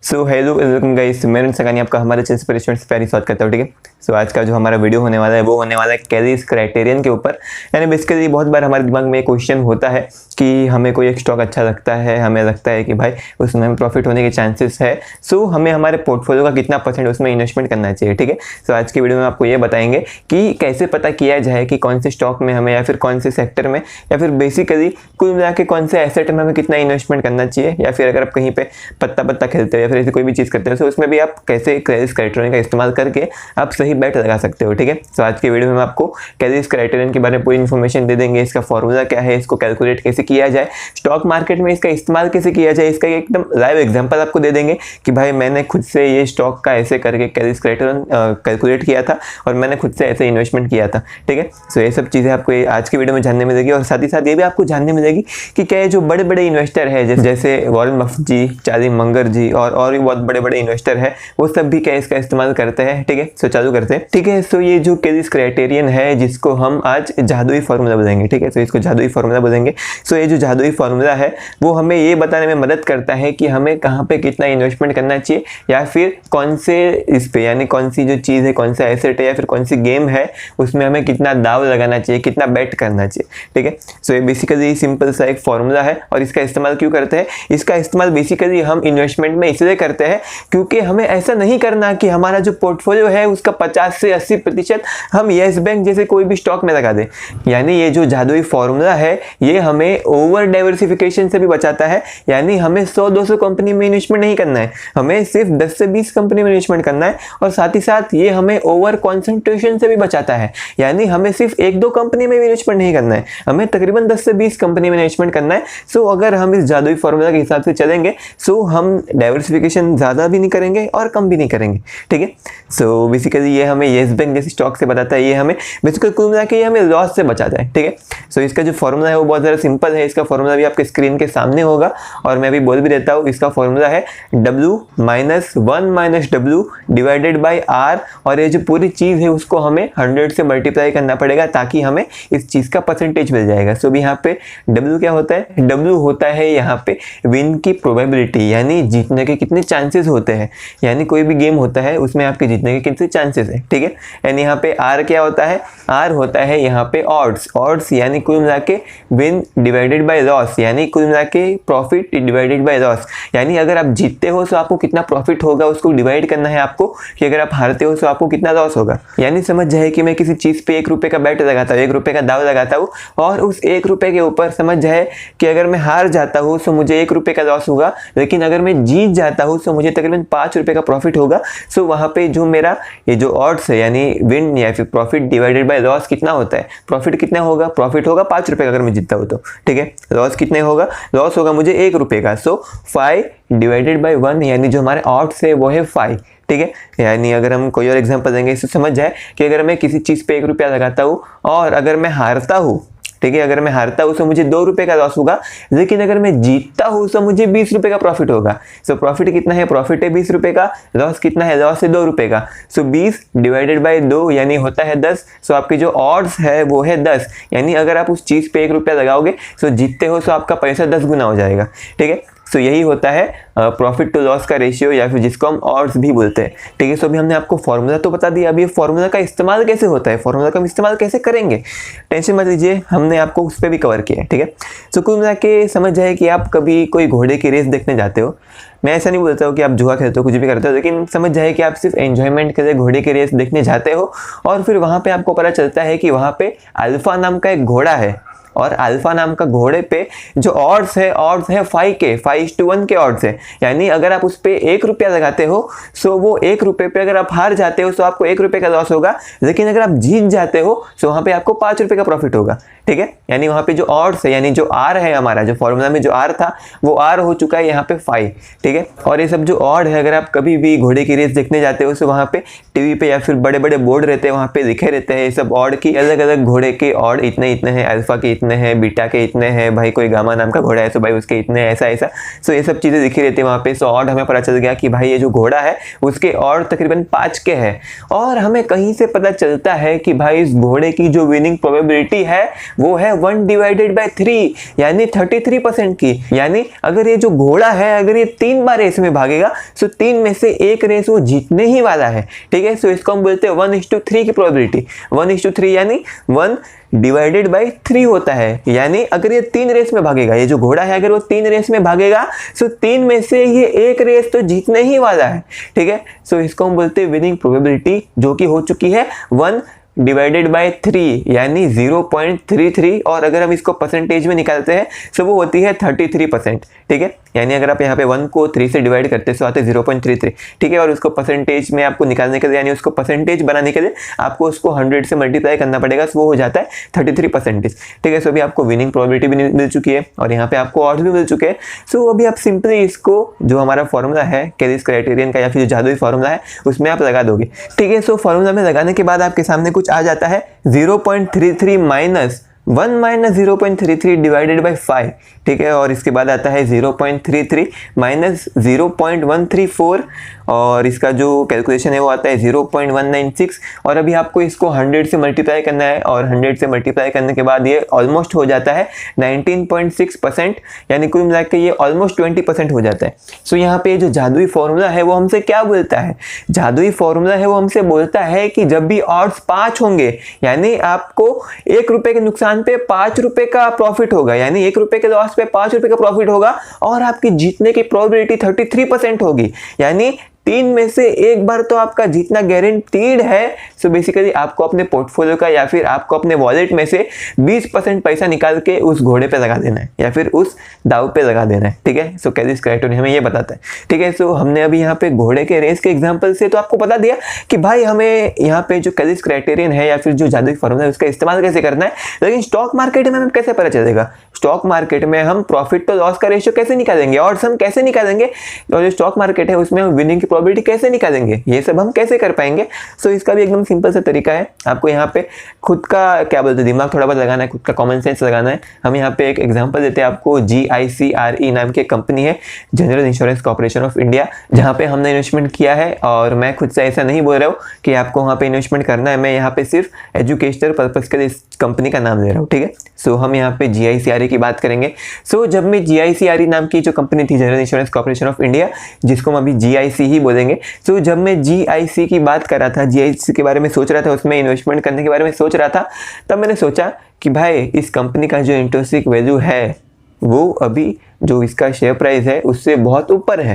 So hello welcome guys, मैं सकानी आपका हमारे चैनल पर स्टूडेंट्स प्यारी स्वागत करता हूँ। ठीक है, सो आज का जो हमारा वीडियो होने वाला है वो होने वाला है कैरिज क्राइटेरियन के ऊपर। यानी बेसिकली बहुत बार हमारे दिमाग में एक क्वेश्चन होता है कि हमें कोई एक स्टॉक अच्छा लगता है, हमें लगता है कि भाई उसमें हमें प्रॉफिट होने के चांसेस है। सो हमें हमारे पोर्टफोलियो का कितना % उसमें इन्वेस्टमेंट करना चाहिए। ठीक है, सो आज की वीडियो में आपको ये बताएंगे कि कैसे पता किया जाए कि कौन से स्टॉक में हमें या फिर कौन से सेक्टर में या फिर बेसिकली कुल मिला के कौन से एसेट में हमें कितना इन्वेस्टमेंट करना चाहिए, या फिर अगर आप कहीं पे पत्ता खेलते हो या फिर ऐसी कोई भी चीज़ करते हो तो उसमें भी आप कैसे कैरिज क्राइटेरियन का इस्तेमाल करके आप सही बैट लगा सकते हो। ठीक है, तो आज की वीडियो में हम आपको कैरिज क्राइटेरियन के बारे में पूरी इन्फॉर्मेशन दे देंगे। इसका फॉर्मूला क्या है, इसको कैलकुलेट कैसे किया जाए, स्टॉक मार्केट में इसका इस्तेमाल कैसे किया जाए, इसका एकदम लाइव एग्जांपल आपको दे देंगे कि भाई मैंने खुद से ये स्टॉक का ऐसे करके कैरिज क्राइटेरियन कैलकुलेट किया था और मैंने खुद से ऐसे इन्वेस्टमेंट किया था। ठीक है, सो ये सब चीज़ें आपको आज की वीडियो में जानने मिलेगी और साथ ही साथ ये भी आपको जानने मिलेगी कि क्या जो बड़े बड़े इन्वेस्टर है जैसे वॉरेन बफेट जी, चार्ली मंगर जी और भी बहुत बड़े बड़े इन्वेस्टर है, वो सब भी क्या इसका इस्तेमाल करते हैं। ठीक है, सो चालू करते हैं। ठीक है, सो ये जो कैरिज क्राइटेरियन है जिसको हम आज जादुई फार्मूला बोलेंगे। ठीक है, तो इसको जादुई फार्मूला बोलेंगे। सो ये जो जादुई फार्मूला है वो हमें ये बताने में मदद करता है कि हमें कहाँ पे कितना इन्वेस्टमेंट करना चाहिए या फिर कौन से इस पे यानी कौन सी जो चीज़ है, कौन सा एसेट है या फिर कौन सी गेम है उसमें हमें कितना दाव लगाना चाहिए, कितना बेट करना चाहिए। ठीक है, सो ये बेसिकली सिंपल सा एक फॉर्मूला है और इसका इस्तेमाल क्यों करते हैं? इसका इस्तेमाल बेसिकली हम इन्वेस्टमेंट में इसलिए करते हैं क्योंकि हमें ऐसा नहीं करना कि हमारा जो पोर्टफोलियो है उसका 50 से 80% हम येस बैंक जैसे कोई भी स्टॉक में लगा दें। यानी ये जो जादुई फॉर्मूला है ये हमें ओवर डाइवर्सिफिकेशन से भी बचाता है। यानी हमें 100-200 कंपनी में इन्वेस्टमेंट नहीं करना है, हमें सिर्फ 10 से 20 कंपनी में इन्वेस्टमेंट करना है। और साथ ही साथ ये हमें ओवर कॉन्सेंट्रेशन से भी बचाता है। यानी हमें सिर्फ 1-2 कंपनी में इन्वेस्टमेंट नहीं करना है, हमें तकरीबन 10 से 20 कंपनी में इन्वेस्टमेंट करना है। सो अगर हम इस जादुई फॉर्मूला के हिसाब से चलेंगे सो हम डाइवर्सिफिकेशन ज़्यादा भी नहीं करेंगे और कम भी नहीं करेंगे। ठीक है, सो बेसिकली ये हमें येस बैंक जैसे स्टॉक से बताता है, ये हमें बेसिकली कुल मिला के ये हमें लॉस से बचाता है। ठीक है, सो इसका जो फॉर्मूला है वो बहुत ज़्यादा सिंपल है। इसका फॉर्मूला भी आपके स्क्रीन के सामने होगा और मैं भी बोल भी देता हूँ। इसका फॉर्मूला है W - 1 - W divided by R और ये जो पूरी चीज़ है उसको हमें 100 से मल्टीप्लाई करना पड़ेगा ताकि हमें इस चीज़ का परसेंटेज मिल जाएगा। सो यहाँ पे W क्या होता है? W होता है यहाँ पे विन की प्रोबेबिलिटी, यानी जीतने के कितने चांसेस होते हैं। यानी कोई भी गेम होता है उसमें आपके जीतने के कितने चांसेस है। ठीक है, यानी यहाँ पे R क्या होता है? R होता है यहाँ पे ऑड्स यानी कुल मिला के विन डिवाइडेड बाय लॉस, यानी कुल मिला के प्रॉफिट डिवाइडेड बाय लॉस। यानी अगर आप जीतते हो तो आपको कितना प्रॉफिट होगा उसको डिवाइड करना है आपको, कि अगर आप हारते हो तो आपको कितना लॉस होगा। यानी समझ जाए कि मैं किसी चीज़ पे 1 रुपये का बैट लगाता हूँ, 1 रुपये का दाव लगाता हूँ और उस 1 रुपये के ऊपर समझ जाए कि अगर मैं हार जाता हूँ तो मुझे 1 रुपये का लॉस होगा, लेकिन अगर मैं जीत जाता हूँ तो मुझे तकरीबन 5 रुपये का प्रॉफिट होगा। सो वहाँ पे जो मेरा ये जो ऑड्स है यानी विन या फिर प्रॉफिट डिवाइडेड बाय लॉस कितना होता है, प्रॉफिट कितना होगा? प्रॉफिट होगा 5 रुपये का अगर मैं जीतता हूँ तो। ठीक है, लॉस कितने होगा? लॉस होगा मुझे 1 रुपये का। सो 5 डिवाइडेड बाय 1 यानी जो हमारे ऑड्स है वो है 5। ठीक है, यानी अगर हम कोई और एग्जांपल देंगे इससे समझ जाए कि अगर मैं किसी चीज़ पे 1 रुपया लगाता हूँ और अगर मैं हारता हूँ, ठीक है, अगर मैं हारता हूँ तो मुझे 2 रुपये का लॉस होगा, लेकिन अगर मैं जीतता हूँ तो मुझे 20 रुपये का प्रॉफिट होगा। सो प्रॉफिट कितना है? प्रॉफिट है 20 रुपये का। लॉस कितना है? लॉस है 2 रुपये का। सो 20 डिवाइडेड बाय 2 यानी होता है 10। सो आपकी जो ऑड्स है वो है 10, यानी अगर आप उस चीज़ पे 1 रुपया लगाओगे तो जीतते हो तो आपका पैसा 10 गुना हो जाएगा। ठीक है, सो यही होता है प्रॉफिट टू लॉस का रेशियो या फिर जिसको हम ऑड्स भी बोलते हैं। ठीक है, सो अभी हमने आपको फॉर्मूला तो बता दिया, अभी ये फॉर्मूला का इस्तेमाल कैसे होता है, फॉर्मूला का हम इस्तेमाल कैसे करेंगे, टेंशन मत लीजिए, हमने आपको उस पर भी कवर किया है। ठीक है, सो कुल मिला के समझ जाए कि आप कभी कोई घोड़े की रेस देखने जाते हो। मैं ऐसा नहीं बोलता हूँ कि आप जुआ खेलते हो, कुछ भी करते हो, लेकिन समझ जाए कि आप सिर्फ एंजॉयमेंट के लिए घोड़े की रेस देखने जाते हो और फिर वहाँ पे आपको पता चलता है कि वहाँ पे अल्फा नाम का एक घोड़ा है और अल्फा नाम का घोड़े पे जो ऑड्स है 5:1 के ऑड्स है। यानी अगर आप उस पर 1 रुपया लगाते हो सो वो 1 रुपये पे अगर आप हार जाते हो तो आपको 1 रुपये का लॉस होगा, लेकिन अगर आप जीत जाते हो तो वहाँ पे आपको 5 रुपये का प्रॉफिट होगा। ठीक है, यानी वहाँ पे जो ऑड्स है यानी जो आर है हमारा जो फॉर्मूला में जो आर था वो आर हो चुका है यहाँ पे 5। ठीक है, और ये सब जो ऑड है अगर आप कभी भी घोड़े की रेस देखने जाते हो तो वहाँ पे टीवी पे या फिर बड़े बड़े बोर्ड रहते हैं, वहाँ पे लिखे रहते हैं ये सब ऑड की, अलग अलग घोड़े के ऑड इतने इतने हैं, अल्फा के इतने हैं, बीटा के इतने हैं, भाई कोई गामा नाम का घोड़ा है तो भाई उसके इतने, ऐसा ऐसा। सो ये सब चीज़ें दिखी रहती है वहाँ पे। सो और हमें पता चल गया कि भाई ये जो घोड़ा है उसके और तकरीबन 5 के हैं। और हमें कहीं से पता चलता है कि भाई इस घोड़े की जो विनिंग प्रोबेबिलिटी है वो है 1/3 यानी 33% की। यानी अगर ये जो घोड़ा है अगर ये 3 बार रेस में भागेगा तो 3 में से 1 रेस वो जीतने ही वाला है, ठीक है। सो इसको हम बोलते हैं 1:3 की प्रोबेबिलिटी। 1:3 यानी 1/3 होता है। यानी अगर ये 3 रेस में भागेगा, ये जो घोड़ा है अगर वो 3 रेस में भागेगा तो 3 में से ये 1 रेस तो जीतने ही वाला है, ठीक है। सो इसको हम बोलते हैं विनिंग प्रोबेबिलिटी, जो कि हो चुकी है 1/3 यानी 0.33। और अगर हम इसको परसेंटेज में निकालते हैं तो वो होती है 33%, ठीक है। यानी अगर आप यहाँ पे 1 को 3 से डिवाइड करते हैं तो आते हैं 0.33, ठीक है। और उसको परसेंटेज में आपको निकालने के लिए, यानी उसको परसेंटेज बनाने के लिए आपको उसको 100 से मल्टीप्लाई करना पड़ेगा, तो वो हो जाता है 33%, ठीक है। सो अभी आपको विनिंग प्रोबेबिलिटी भी मिल चुकी है और यहाँ पे आपको ऑड्स भी मिल चुके हैं। सो अभी आप सिंपली इसको, जो हमारा फॉर्मूला है कैलिस क्राइटेरियन का या फिर जो जादुई फॉर्मूला है उसमें आप लगा दोगे, ठीक है। सो फॉर्मूला में लगाने के बाद आपके सामने कुछ आ जाता है 0.33 माइनस 1 माइनस 0.33 डिवाइडेड बाई 5, ठीक है। और इसके बाद आता है 0.33 माइनस 0.134 और इसका जो कैलकुलेशन है वो आता है 0.196। और अभी आपको इसको 100 से मल्टीप्लाई करना है और 100 से मल्टीप्लाई करने के बाद ये ऑलमोस्ट हो जाता है 19.6%, यानी कुल मिला के ये ऑलमोस्ट 20% हो जाता है। सो यहाँ पे जो जादुई फॉर्मूला है वो हमसे क्या बोलता है? जादुई फॉर्मूला है वो हमसे बोलता है कि जब भी ऑड्स 5 होंगे, यानी आपको 1 रुपए के नुकसान पे 5 रुपए का प्रॉफिट होगा, यानी 1 रुपए के लॉस पे 5 रुपए का प्रॉफिट होगा और आपकी जीतने की प्रोबेबिलिटी 33% होगी, यानी 3 में से 1 बार तो आपका जीतना गारंटीड है। सो बेसिकली आपको अपने पोर्टफोलियो का या फिर आपको अपने वॉलेट में से 20% पैसा निकाल के उस घोड़े पे लगा देना है या फिर उस दाव पे लगा देना है, ठीक है। सो कैलिस क्राइटेरियन हमें ये बताता है, ठीक है। सो हमने अभी यहाँ पे घोड़े के रेस के एग्जाम्पल से तो आपको बता दिया कि भाई हमें यहाँ पे जो कैलिस क्राइटेरियन है या फिर जो जादुई फॉर्मूला है उसका इस्तेमाल कैसे करना है। लेकिन स्टॉक मार्केट में हमें कैसे पता चलेगा? स्टॉक मार्केट में हम प्रॉफिट तो लॉस का रेशियो कैसे निकालेंगे और हम कैसे निकालेंगे, और जो स्टॉक मार्केट है उसमें हम विनिंग की प्रोबेबिलिटी कैसे निकालेंगे, ये सब हम कैसे कर पाएंगे। सो इसका भी एकदम सिंपल सा तरीका है। आपको यहाँ पे खुद का क्या बोलते हैं, दिमाग थोड़ा बहुत लगाना है, खुद का कॉमन सेंस लगाना है। हम यहाँ पे एक एग्जांपल देते हैं आपको। GICRE नाम की एक कंपनी है, general insurance corporation of India, जहाँ पे हमने इन्वेस्टमेंट किया है। और मैं खुद से ऐसा नहीं बोल रहा हूँ कि आपको वहाँ पे इन्वेस्टमेंट करना है, मैं यहाँ पे सिर्फ एजुकेशनल पर्पज के लिए इस कंपनी का नाम ले रहा हूँ, ठीक है। सो हम यहाँ पे GICRE की बात करेंगे। सो जब मैं GICRE नाम की जो कंपनी थी, general insurance corporation of India, जिसको हम अभी GIC ही बोलेंगे। सो जब मैं GIC की बात कर रहा था, GIC के बारे में सोच रहा था, उसमें इन्वेस्टमेंट करने के बारे में सोच रहा था, तब मैंने सोचा कि भाई इस कंपनी का जो इंट्रिंसिक वैल्यू है वो अभी जो इसका शेयर प्राइस है उससे बहुत ऊपर है,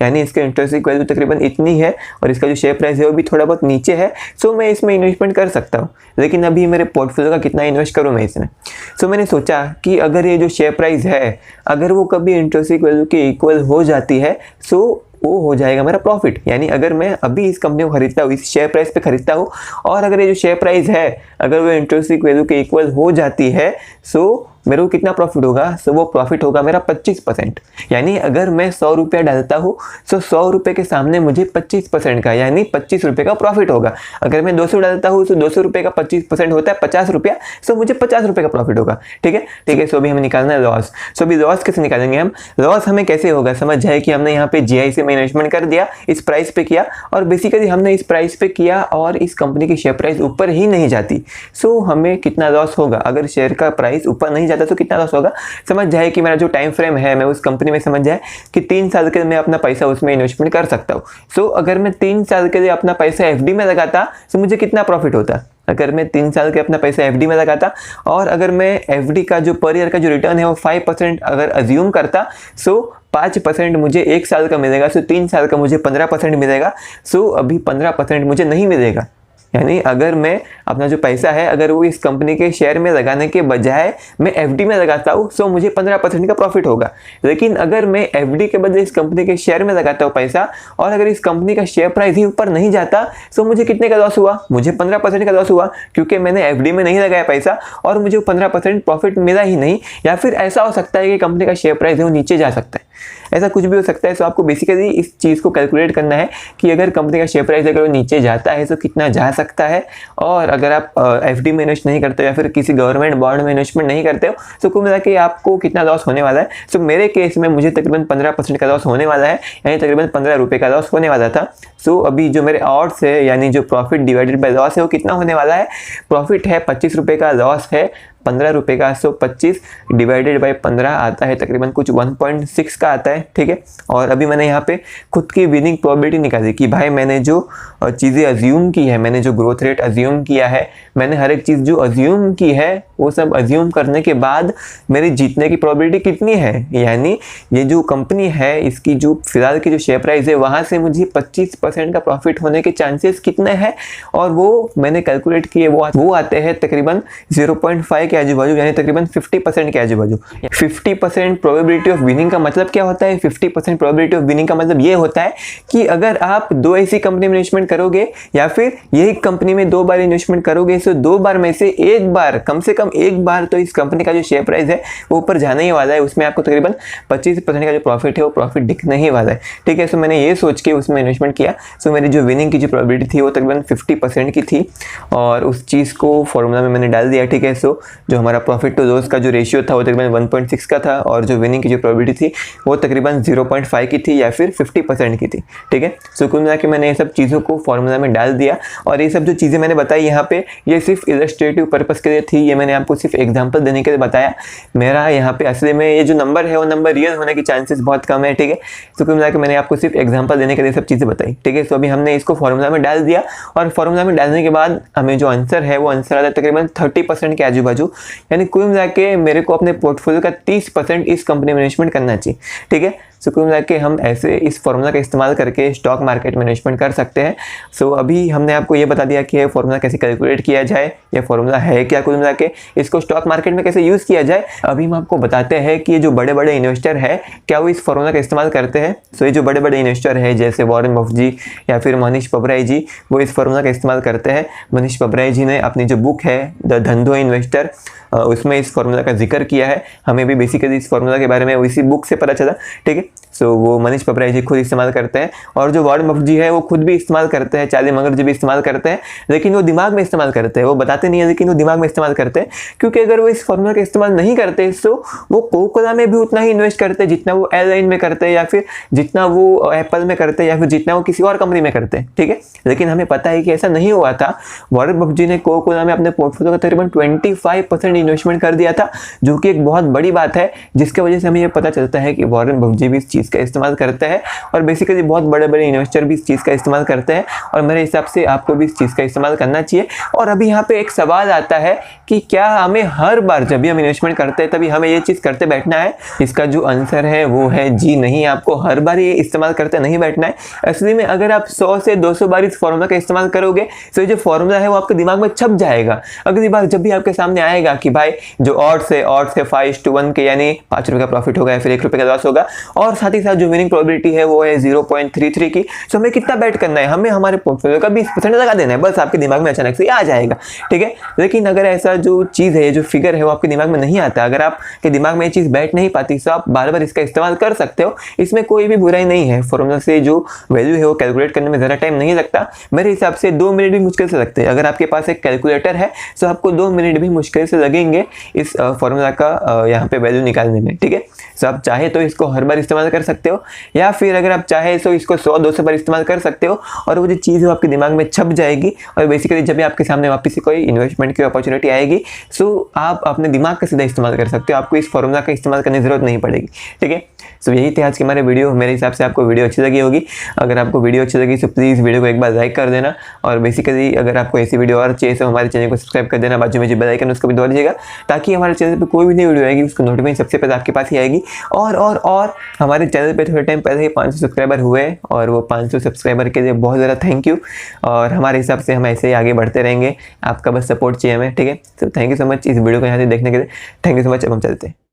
यानी इसका इंट्रिंसिक वैल्यू तकरीबन इतनी है और इसका जो शेयर प्राइस है वो भी थोड़ा बहुत नीचे है। सो मैं इसमें इन्वेस्टमेंट कर सकता हूँ, लेकिन अभी मेरे पोर्टफोलियो का कितना इन्वेस्ट करूँ मैं इसमें। सो मैंने सोचा कि अगर ये जो शेयर प्राइस है अगर वो कभी इंट्रिंसिक वैल्यू के इक्वल हो जाती है सो वो हो जाएगा मेरा प्रॉफिट। यानी अगर मैं अभी इस कंपनी को खरीदता हूँ, इस शेयर प्राइस पे खरीदता हूँ, और अगर ये जो शेयर प्राइस है अगर वो इंट्रिंसिक वैल्यू के इक्वल हो जाती है सो मेरे को कितना प्रॉफिट होगा? सो वो प्रॉफिट होगा मेरा 25%। यानी अगर मैं 100 रुपया डालता हूँ तो 100 रुपये के सामने मुझे 25% का यानी 25 रुपये का प्रॉफिट होगा। अगर मैं 200 डालता हूँ तो 200 रुपये का 25% होता है 50 रुपया, सो मुझे 50 रुपये का प्रॉफिट होगा, ठीक है, ठीक है। सो अभी हमें निकालना है लॉस। सो अभी लॉस कैसे निकालेंगे हम? लॉस हमें कैसे होगा? समझ जाए कि हमने यहाँ पे GIC में इन्वेस्टमेंट कर दिया, इस प्राइस पे किया, और बेसिकली हमने इस प्राइस पे किया और इस कंपनी की शेयर प्राइस ऊपर ही नहीं जाती, सो हमें कितना लॉस होगा? अगर शेयर का प्राइस ऊपर नहीं जाता तो कितना लॉस होगा? समझ जाए कि मेरा जो टाइम फ्रेम है, मैं उस कंपनी में समझ जाए कि 3 साल के लिए मैं अपना पैसा उसमें इन्वेस्टमेंट कर सकता हूँ। सो अगर मैं 3 साल के लिए अपना पैसा FD में लगाता तो मुझे कितना प्रॉफिट होता? अगर मैं 3 साल के अपना पैसा FD में लगाता और अगर मैं FD का जो पर ईयर का जो रिटर्न है वो 5% अगर अज्यूम करता, सो 5% मुझे 1 साल का मिलेगा, सो 3 साल का मुझे 15% मिलेगा। सो अभी 15% मुझे नहीं मिलेगा। यानी अगर मैं अपना जो पैसा है अगर वो इस कंपनी के शेयर में लगाने के बजाय मैं FD में लगाता हूँ सो मुझे 15% का प्रॉफिट होगा। लेकिन अगर मैं FD के बदले इस कंपनी के शेयर में लगाता हूँ पैसा और अगर इस कंपनी का शेयर प्राइस ही ऊपर नहीं जाता सो मुझे कितने का लॉस हुआ? मुझे 15% का लॉस हुआ, क्योंकि मैंने FD में नहीं लगाया पैसा और मुझे 15% प्रॉफिट मिला ही नहीं। या फिर ऐसा हो सकता है कि कंपनी का शेयर प्राइस है वो नीचे जा सकता है, ऐसा कुछ भी हो सकता है। सो आपको बेसिकली इस चीज़ को कैलकुलेट करना है कि अगर कंपनी का शेयर प्राइस अगर वो नीचे जाता है तो कितना जा सकता है, और अगर आप FD में इन्वेस्ट नहीं करते हो या फिर किसी गवर्नमेंट बॉन्ड में इन्वेस्टमेंट नहीं करते हो, तो कुल मिला के आपको कितना लॉस होने वाला है। सो मेरे केस में मुझे तकरीबन 15% का लॉस होने वाला है, यानी तकरीबन 15 रुपये का लॉस होने वाला था। सो अभी जो मेरे ऑड्स है, यानी जो प्रॉफिट डिवाइडेड बाय लॉस है, वो कितना होने वाला है। प्रॉफिट है 25 रुपये का, लॉस है 15 रुपये का। सो 25 डिवाइडेड बाय 15 आता है तकरीबन कुछ 1.6 का आता है, ठीक है। और अभी मैंने यहाँ पे खुद की विनिंग प्रोबेबिलिटी निकाली कि भाई मैंने जो चीज़ें अज्यूम की है, मैंने जो ग्रोथ रेट अज्यूम किया है, मैंने हर एक चीज़ जो अज्यूम की है वो सब अज्यूम करने के बाद मेरी जीतने की प्रोबेबिलिटी कितनी है। यानी ये जो कंपनी है, इसकी जो फिलहाल की जो शेयर प्राइस है, वहाँ से मुझे 25% का प्रॉफिट होने के चांसेस कितने हैं, और वो मैंने कैलकुलेट किए, वो आते हैं तकरीबन 0.5 के आजू बाजू, यानी तकरीबन 50% के आजू बाजू। 50% प्रोबेबिलिटी ऑफ विनिंग का मतलब क्या होता है। 50% प्रोबेबिलिटी ऑफ विनिंग का मतलब ये होता है कि अगर आप 2 ऐसी कंपनी में इन्वेस्टमेंट करोगे या फिर यही कंपनी में 2 बार इन्वेस्टमेंट करोगे, तो 2 बार में से 1 बार, कम से कम 1 बार तो इस कंपनी का जो शेयर प्राइस है वो ऊपर जाने ही वाला है। उसमें आपको तकरीबन 25% का जो प्रॉफिट है वो प्रॉफिट दिखने ही वाला है, ठीक है। सो मैंने ये सोच के उसमें इन्वेस्टमेंट किया। सो मेरी जो विनिंग की जो प्रोबेबिलिटी थी वो तकरीबन 50% की थी, और उस चीज़ को फॉर्मूला में मैंने डाल दिया, ठीक है। सो जो हमारा प्रॉफिट टू लॉस का जो रेशियो था वो तकरीबन 1.6 का था, और जो विनिंग की जो प्रोबेबिलिटी थी वो तकरीबन 0.5 की थी या फिर 50% की थी, ठीक है। सो कुल मिला के मैंने ये सब चीज़ों को फॉर्मूला में डाल दिया, और ये सब जो चीज़ें मैंने बताई यहाँ पे, ये सिर्फ इलस्ट्रेटिव पर्पस के लिए थी। ये मैंने आपको सिर्फ एग्जाम्पल देने के लिए बताया। मेरा यहाँ पे असली में ये जो नंबर है वो नंबर रियल होने की चांसेस बहुत कम है, ठीक है। तो कुल मिला के मैंने आपको सिर्फ एग्जाम्पल देने के लिए सब चीज़ें बताई, ठीक है। सो अभी हमने इसको फॉर्मूला में डाल दिया, और फॉर्मूला में डालने के बाद हमें जो आंसर है वो आंसर आता है तकरीबन 30% के आजू बाजू। यानी कुल मिला के मेरे को अपने पोर्टफोलियो का 30% इस कंपनी में इन्वेस्टमेंट करना चाहिए, ठीक है। सो कुल मिला के हम ऐसे इस फॉर्मूला का इस्तेमाल करके स्टॉक मार्केट में इन्वेस्टमेंट कर सकते हैं। सो अभी हमने आपको ये बता दिया कि ये फॉर्मूला कैसे कैलकुलेट किया जाए, ये फॉर्मूला है क्या, कुल मिला के इसको स्टॉक मार्केट में कैसे यूज़ किया जाए। अभी हम आपको बताते हैं कि ये जो बड़े बड़े इन्वेस्टर है क्या वो इस फॉर्मूला का इस्तेमाल करते हैं। सो ये जो बड़े बड़े इन्वेस्टर है जैसे वॉरेन बफेट जी या फिर मनीष पबराई जी, वो इस फॉर्मूला का इस्तेमाल करते हैं। मनीष पबराई जी ने अपनी जो बुक है द धंधो इन्वेस्टर, उसमें इस फॉर्मूला का जिक्र किया है। हमें भी बेसिकली इस फॉर्मूला के बारे में इसी बुक से पता चला, ठीक है। सो वो मनीष पबराई जी खुद इस्तेमाल करते हैं, और जो वॉरेन बफेट जी है वो खुद भी इस्तेमाल करते हैं, चार्ली मगर जी भी इस्तेमाल करते हैं, लेकिन वो दिमाग में इस्तेमाल करते हैं। वो बताते नहीं है लेकिन वो दिमाग में इस्तेमाल करते हैं, क्योंकि अगर वो इस फॉर्मूला का इस्तेमाल नहीं करते तो वो कोका-कोला में भी उतना ही इन्वेस्ट करते हैं जितना वो एयरलाइन में करते हैं, या फिर जितना वो एप्पल में करते हैं, या फिर जितना वो किसी और कंपनी में करते हैं, ठीक है। लेकिन हमें पता है कि ऐसा नहीं हुआ था। वॉरेन बफेट जी ने कोका-कोला में अपने पोर्टफोलियो का तकरीबन 25% इन्वेस्टमेंट कर दिया था, जो कि एक बहुत बड़ी बात है, जिसकी वजह से हमें ये पता चलता है कि वॉरेन बफेट जी भी इस चीज़ का इस्तेमाल करते हैं, और बेसिकली बहुत बड़े बड़े इन्वेस्टर भी इस चीज़ का इस्तेमाल करते हैं, और मेरे हिसाब से आपको भी इस चीज़ का इस्तेमाल करना चाहिए। और अभी यहाँ पे एक सवाल आता है कि क्या हमें हर बार जब भी हम इन्वेस्टमेंट करते हैं तभी हमें ये चीज़ करते बैठना है। इसका जो आंसर है वो है जी नहीं, आपको हर बार ये इस्तेमाल करते नहीं बैठना है। असली में अगर आप 100 से 200 बार इस फॉर्मूला का इस्तेमाल करोगे तो ये जो फॉर्मूला है वो आपके दिमाग में छप जाएगा। अगली बार जब भी आपके सामने आएगा कि भाई जो ऑड्स है 5:1 के, यानी 5 रुपये का प्रॉफिट होगा या फिर 1 रुपये का लॉस होगा, और साथ ही साथ जो विनिंग प्रोबेबिलिटी है वो है 0.33 की। तो हमें कितना बेट करना है, हमें हमारे पोर्टफोलियो का 20% लगा देना है, बस आपके दिमाग में अचानक से आ जाएगा, ठीक है। लेकिन अगर ऐसा जो चीज़ है, जो फिगर है वो आपके दिमाग में नहीं आता, अगर आपके दिमाग में ये चीज़ बैठ नहीं पाती, तो आप बार बार इसका इस्तेमाल कर सकते हो। इसमें कोई भी बुराई नहीं है। फॉर्मूला से जो वैल्यू है वो कैलकुलेट करने में ज़्यादा टाइम नहीं लगता, मेरे हिसाब से 2 मिनट भी मुश्किल से लगते हैं। अगर आपके पास एक कैलकुलेटर है तो आपको 2 मिनट भी मुश्किल से लगेंगे इस फॉर्मूला का यहाँ पे वैल्यू निकालने में, ठीक है। सो आप चाहे तो इसको हर बार इस्तेमाल कर सकते हो, या फिर अगर आप चाहे तो इसको 100-200 बार इस्तेमाल कर सकते हो, और वो जो चीज़ है वो आपके दिमाग में छप जाएगी। और बेसिकली जब भी आपके सामने वापस से कोई इन्वेस्टमेंट की अपॉर्चुनिटी आएगी, सो आप अपने दिमाग का सीधा इस्तेमाल कर सकते हो, आपको इस फॉर्मूला का इस्तेमाल करने की जरूरत नहीं पड़ेगी, ठीक है। सो यही थे आज के हमारे वीडियो। मेरे हिसाब से आपको वीडियो अच्छी लगी होगी। अगर आपको वीडियो अच्छी लगी तो प्लीज़ वीडियो को एक बार लाइक कर देना, और बेसिकली अगर आपको ऐसी वीडियो और चाहिए तो हमारे चैनल को सब्सक्राइब कर देना, बाजू में जो बेल आइकन उसको भी दबा दीजिएगा, ताकि हमारे चैनल पर कोई भी नई वीडियो आएगी उसको नोटिफिकेशन सबसे पहले आपके पास ही आएगी। और हमारे चैनल पे थोड़े टाइम पहले ही 500 सब्सक्राइबर हुए, और वो 500 सब्सक्राइबर के लिए बहुत ज़्यादा थैंक यू। और हमारे हिसाब से हम ऐसे ही आगे बढ़ते रहेंगे, आपका बस सपोर्ट चाहिए हमें, ठीक है। तो थैंक यू सो मच इस वीडियो को यहाँ से देखने के लिए। Thank you so much. अब हम चलते हैं।